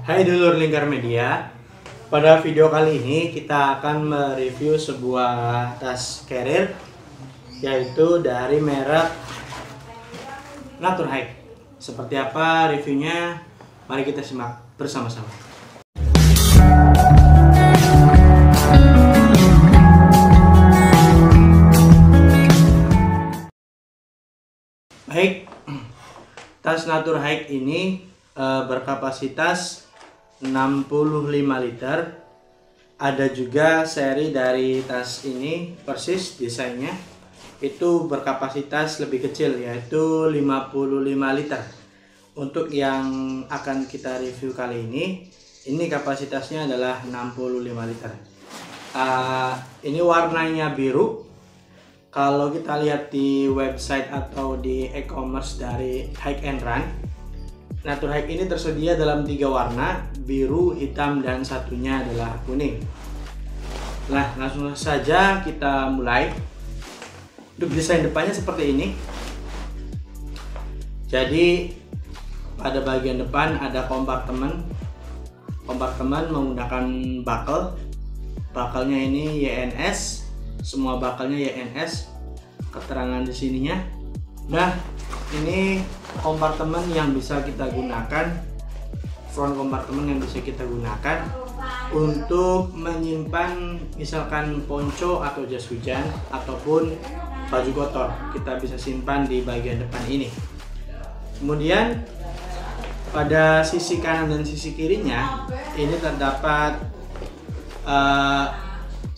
Hai dulur Lingkar Media. Pada video kali ini kita akan mereview sebuah tas carrier, yaitu dari merek Naturhike. Seperti apa reviewnya? Mari kita simak bersama-sama. Baik, tas Naturhike ini berkapasitas 65 liter. Ada juga seri dari tas ini persis desainnya itu berkapasitas lebih kecil, yaitu 55 liter. Untuk yang akan kita review kali ini kapasitasnya adalah 65 liter. Ini warnanya biru. Kalau kita lihat di website atau di e-commerce dari Hike and Run, Naturhike ini tersedia dalam 3 warna, biru, hitam, dan satunya adalah kuning. Nah, langsung saja kita mulai. Untuk desain depannya seperti ini. Jadi pada bagian depan ada kompartemen menggunakan buckle. Buckle-nya ini YNS, semua buckle-nya YNS. Keterangan di sininya. Nah, ini kompartemen yang bisa kita gunakan, front kompartemen yang bisa kita gunakan untuk menyimpan misalkan ponco atau jas hujan ataupun baju kotor. Kita bisa simpan di bagian depan ini. Kemudian pada sisi kanan dan sisi kirinya ini terdapat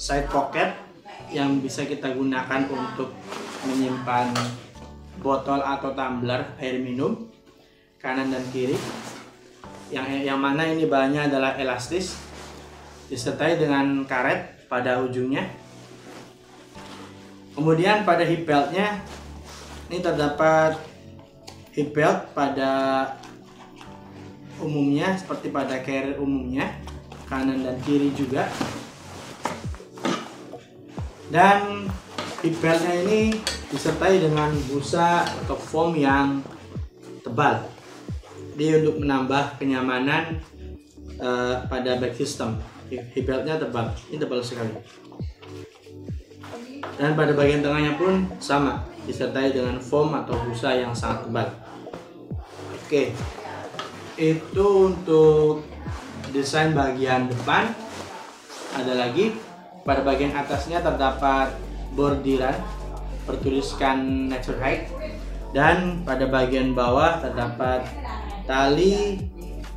side pocket yang bisa kita gunakan untuk menyimpan botol atau tumbler air minum kanan dan kiri, yang mana ini bahannya adalah elastis disertai dengan karet pada ujungnya. Kemudian pada hip beltnya ini terdapat hip belt pada umumnya seperti pada carrier umumnya, kanan dan kiri juga. Dan hip beltnya ini disertai dengan busa atau foam yang tebal. Dia untuk menambah kenyamanan pada back system. Hip beltnya tebal, ini tebal sekali. Dan pada bagian tengahnya pun sama, disertai dengan foam atau busa yang sangat tebal. Oke, itu untuk desain bagian depan. Ada lagi pada bagian atasnya terdapat bordiran bertuliskan Naturhike, dan pada bagian bawah terdapat tali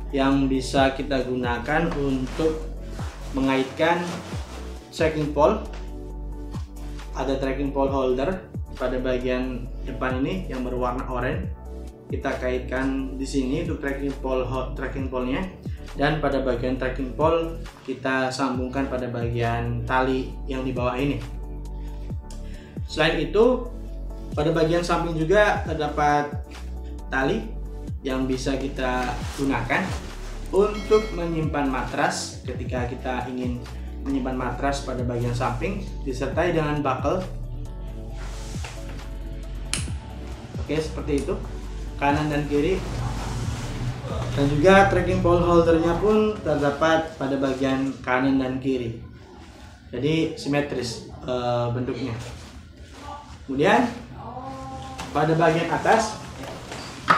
yang bisa kita gunakan untuk mengaitkan tracking pole. Ada tracking pole holder pada bagian depan ini yang berwarna oranye. Kita kaitkan di sini untuk tracking pole-nya, dan pada bagian tracking pole kita sambungkan pada bagian tali yang di bawah ini. Selain itu, pada bagian samping juga terdapat tali yang bisa kita gunakan untuk menyimpan matras ketika kita ingin menyimpan matras pada bagian samping, disertai dengan buckle. Oke, seperti itu, kanan dan kiri. Dan juga tracking pole holdernya pun terdapat pada bagian kanan dan kiri. Jadi simetris bentuknya. Kemudian pada bagian atas,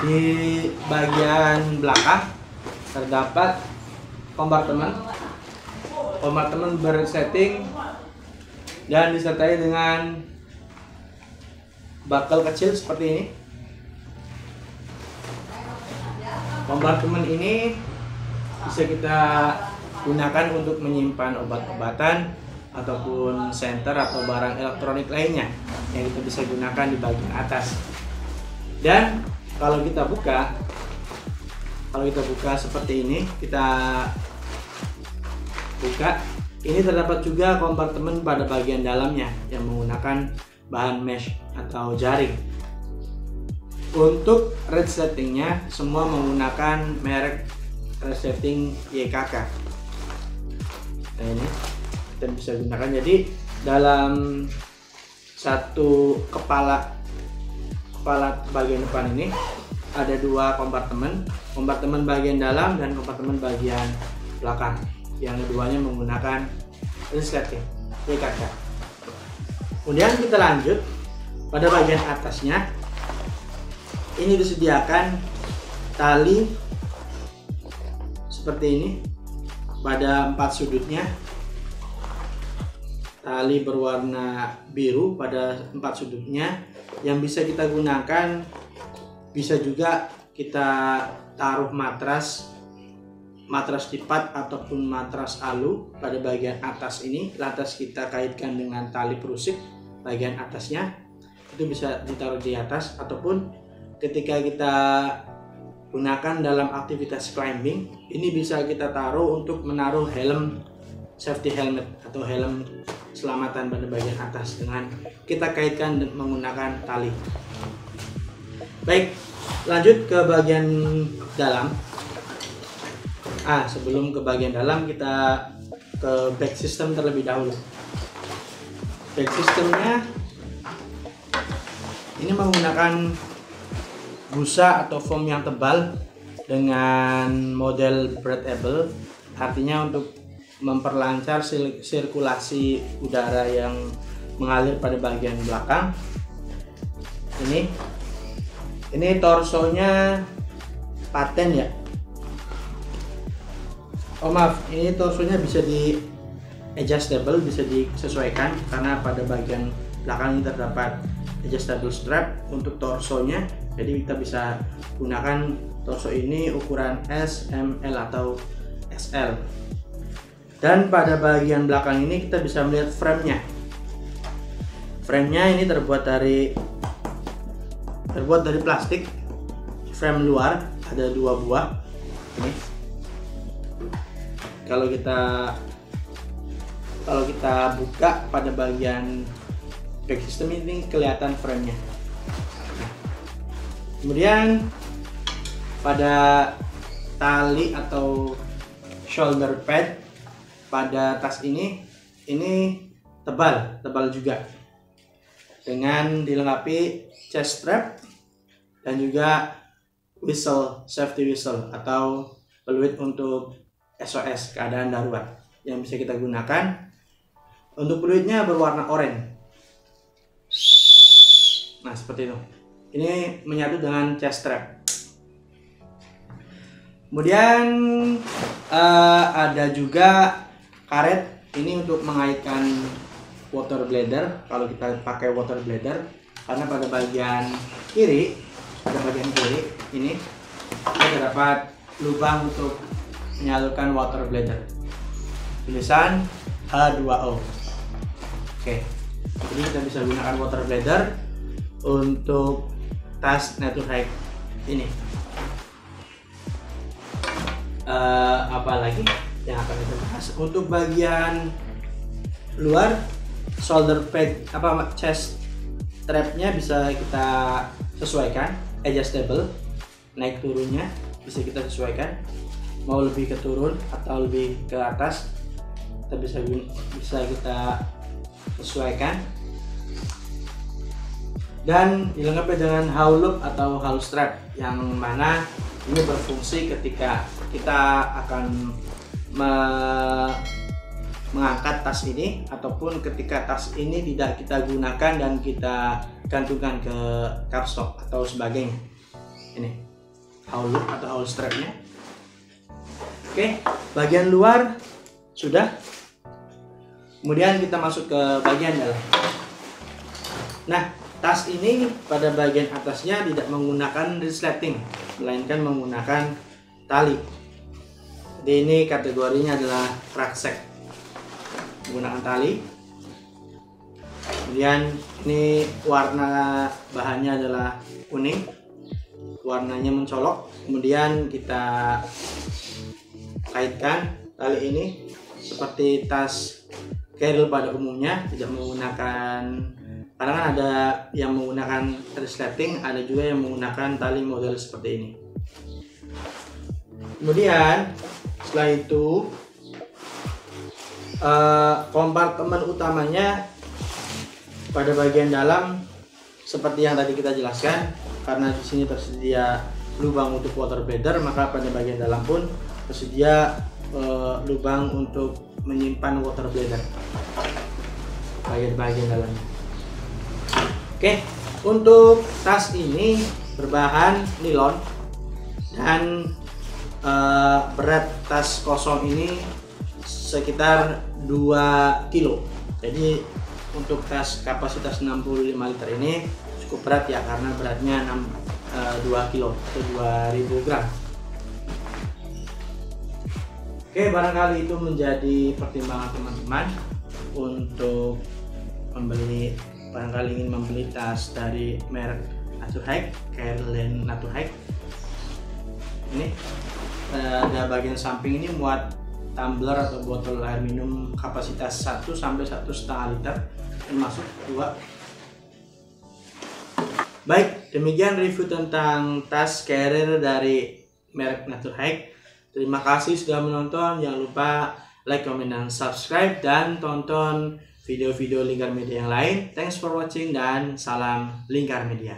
di bagian belakang terdapat kompartemen bersetting dan disertai dengan buckle kecil seperti ini. Kompartemen ini bisa kita gunakan untuk menyimpan obat-obatan ataupun senter atau barang elektronik lainnya yang kita bisa gunakan di bagian atas. Dan kalau kita buka seperti ini, kita buka, ini terdapat juga kompartemen pada bagian dalamnya yang menggunakan bahan mesh atau jaring. Untuk resletingnya semua menggunakan merek resleting YKK. Nah, ini kita bisa gunakan. Jadi dalam satu kepala bagian depan ini ada dua kompartemen, kompartemen bagian dalam dan kompartemen bagian belakang. Yang keduanya menggunakan resleting, kaca. Kemudian kita lanjut pada bagian atasnya. Ini disediakan tali seperti ini pada 4 sudutnya. Tali berwarna biru pada 4 sudutnya yang bisa kita gunakan. Bisa juga kita taruh matras lipat ataupun matras alu pada bagian atas ini, lantas kita kaitkan dengan tali perusik bagian atasnya, itu bisa ditaruh di atas. Ataupun ketika kita gunakan dalam aktivitas climbing, ini bisa kita taruh untuk menaruh helm, safety helmet atau helm keselamatan pada bagian atas dengan kita kaitkan menggunakan tali. Baik, lanjut ke bagian dalam. Sebelum ke bagian dalam, kita ke back system terlebih dahulu. Back systemnya ini menggunakan busa atau foam yang tebal dengan model breathable, artinya untuk memperlancar sirkulasi udara yang mengalir pada bagian belakang. Ini torsonya paten ya. Ini torsonya bisa di adjustable, bisa disesuaikan karena pada bagian belakang ini terdapat adjustable strap untuk torsonya. Jadi kita bisa gunakan torso ini ukuran S, M, L atau XL. Dan pada bagian belakang ini kita bisa melihat frame-nya. Frame-nya ini terbuat dari plastik. Frame luar ada 2 buah. Ini. Kalau kita buka pada bagian back system ini kelihatan frame-nya. Kemudian pada tali atau shoulder pad pada tas ini tebal juga, dengan dilengkapi chest strap dan juga safety whistle atau peluit untuk SOS, keadaan darurat, yang bisa kita gunakan. Untuk peluitnya berwarna oranye. Nah, seperti itu. Ini menyatu dengan chest strap. Kemudian ada juga karet ini untuk mengaitkan water bladder. Kalau kita pakai water bladder, karena pada bagian kiri ini terdapat lubang untuk menyalurkan water bladder, tulisan H2O. Oke, jadi kita bisa gunakan water bladder untuk tas Nature Hike ini. Apalagi yang akan kita bahas untuk bagian luar, shoulder pad chest strapnya bisa kita sesuaikan, adjustable, naik turunnya bisa kita sesuaikan, mau lebih ke turun atau lebih ke atas kita bisa kita sesuaikan. Dan dilengkapi dengan how loop atau how strap, yang mana ini berfungsi ketika kita akan mengangkat tas ini, ataupun ketika tas ini tidak kita gunakan dan kita gantungkan ke cardstock atau sebagainya. Ini how loop atau how strapnya. Oke, bagian luar sudah. Kemudian kita masuk ke bagian dalam. Nah, tas ini pada bagian atasnya tidak menggunakan resleting, melainkan menggunakan tali. Jadi ini kategorinya adalah rucksack, menggunakan tali. Kemudian ini warna bahannya adalah kuning, warnanya mencolok. Kemudian kita kaitkan tali ini seperti tas carrier pada umumnya, tidak menggunakan. Kadang kan ada yang menggunakan resleting, ada juga yang menggunakan tali model seperti ini. Kemudian setelah itu kompartemen utamanya pada bagian dalam seperti yang tadi kita jelaskan, karena di sini tersedia lubang untuk water bladder, maka pada bagian dalam pun tersedia lubang untuk menyimpan water bladder bagian dalamnya. Oke, untuk tas ini berbahan nilon dan berat tas kosong ini sekitar 2 kilo. Jadi untuk tas kapasitas 65 liter ini cukup berat ya, karena beratnya 2 kilo atau 2000 gram. Oke, barangkali itu menjadi pertimbangan teman-teman untuk barangkali ingin membeli tas dari merek Naturhaik, Careline Naturhaik. Ini ada bagian samping ini muat tumbler atau botol air minum kapasitas 1 sampai 1,5 liter, termasuk 2. Baik, demikian review tentang tas carrier dari merek Naturhaik. Terima kasih sudah menonton. Jangan lupa like, comment, dan subscribe, dan tonton video-video Lingkar Media yang lain. Thanks for watching dan salam Lingkar Media.